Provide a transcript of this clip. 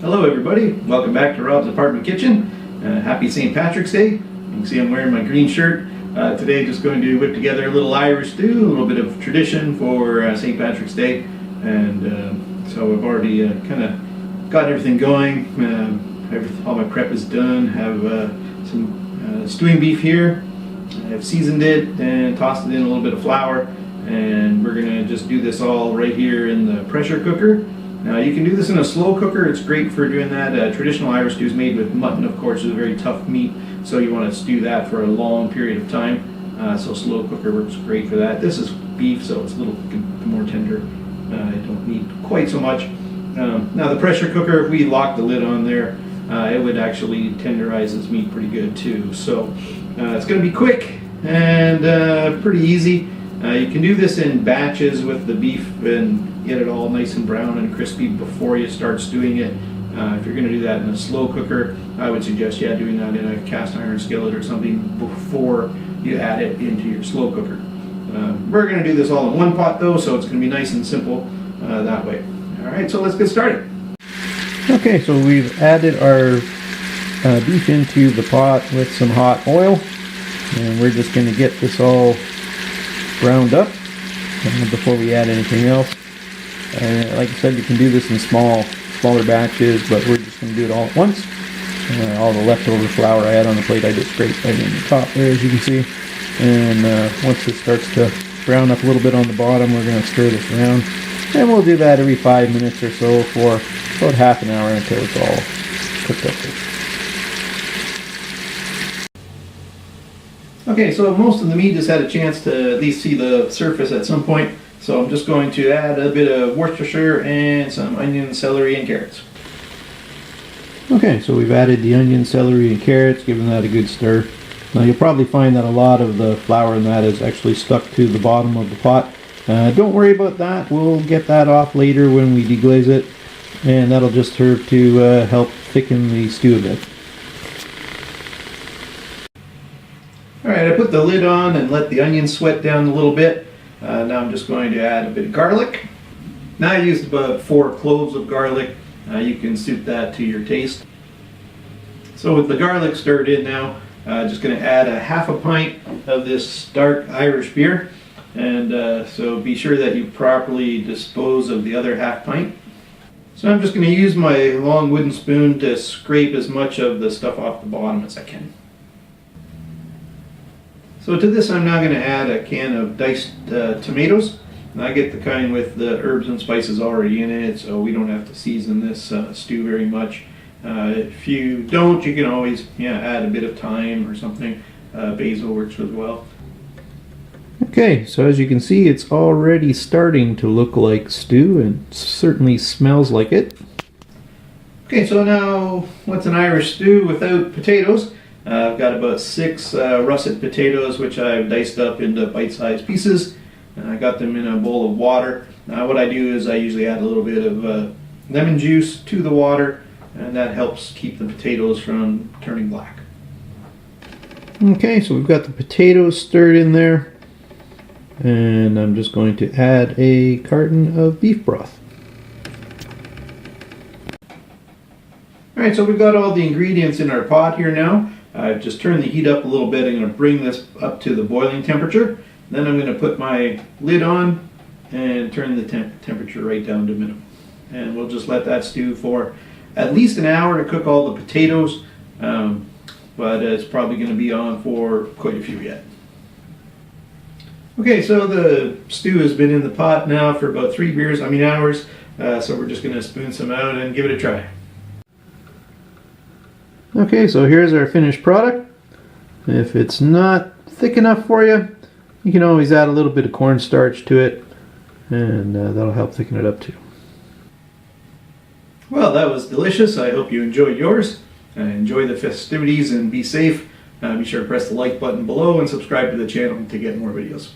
Hello everybody, welcome back to Rob's Apartment Kitchen. Happy St. Patrick's Day. You can see I'm wearing my green shirt. Today just going to whip together a little Irish stew, a little bit of tradition for St. Patrick's Day. And so I've already kind of got everything going. All my prep is done. Have some stewing beef here. I've seasoned it and tossed it in a little bit of flour. And we're going to just do this all right here in the pressure cooker. Now you can do this in a slow cooker. It's great for doing that. Traditional Irish stew is made with mutton, of course, is a very tough meat, so you want to stew that for a long period of time. So slow cooker works great for that. This is beef, so it's a little more tender. I don't need quite so much. Now the pressure cooker, if we lock the lid on there, it would actually tenderize this meat pretty good too. So it's going to be quick and pretty easy. You can do this in batches with the beef and get it all nice and brown and crispy before you start stewing it. If you're going to do that in a slow cooker, I would suggest doing that in a cast iron skillet or something before you add it into your slow cooker. We're going to do this all in one pot though, so it's going to be nice and simple that way. Alright, so let's get started. Okay, so we've added our beef into the pot with some hot oil, and we're just going to get this all browned up before we add anything else. Like I said, you can do this in smaller batches, but we're just going to do it all at once. All the leftover flour I had on the plate, I just scraped right in the top there, as you can see. And once it starts to brown up a little bit on the bottom, we're going to stir this around. And we'll do that every 5 minutes or so for about half an hour until it's all cooked up. Okay, so most of the meat has had a chance to at least see the surface at some point. So I'm just going to add a bit of Worcestershire and some onion, celery, and carrots. Okay, so we've added the onion, celery, and carrots, giving that a good stir. Now you'll probably find that a lot of the flour in that is actually stuck to the bottom of the pot. Don't worry about that. We'll get that off later when we deglaze it, and that'll just serve to help thicken the stew a bit. Alright, I put the lid on and let the onions sweat down a little bit. Now I'm just going to add a bit of garlic. Now I used about 4 cloves of garlic. You can suit that to your taste. So with the garlic stirred in now, just going to add a half a pint of this dark Irish beer. And so be sure that you properly dispose of the other half pint. So I'm just going to use my long wooden spoon to scrape as much of the stuff off the bottom as I can. So to this I'm now going to add a can of diced tomatoes. And I get the kind with the herbs and spices already in it, so we don't have to season this stew very much. If you don't, you can always add a bit of thyme or something. Basil works as well. Okay, so as you can see, it's already starting to look like stew, and certainly smells like it. Okay, so now what's an Irish stew without potatoes? I've got about 6 russet potatoes, which I've diced up into bite-sized pieces. I got them in a bowl of water. Now what I do is I usually add a little bit of lemon juice to the water, and that helps keep the potatoes from turning black. Okay, so we've got the potatoes stirred in there, and I'm just going to add a carton of beef broth. Alright, so we've got all the ingredients in our pot here now. I've just turned the heat up a little bit. I'm going to bring this up to the boiling temperature. Then I'm going to put my lid on and turn the temperature right down to minimum. And we'll just let that stew for at least an hour to cook all the potatoes. But it's probably going to be on for quite a few yet. Okay, so the stew has been in the pot now for about 3 hours. So we're just going to spoon some out and give it a try. Okay, so here's our finished product. If it's not thick enough for you, you can always add a little bit of cornstarch to it, and that'll help thicken it up too. Well, that was delicious. I hope you enjoyed yours. Enjoy the festivities and be safe. Be sure to press the like button below and subscribe to the channel to get more videos.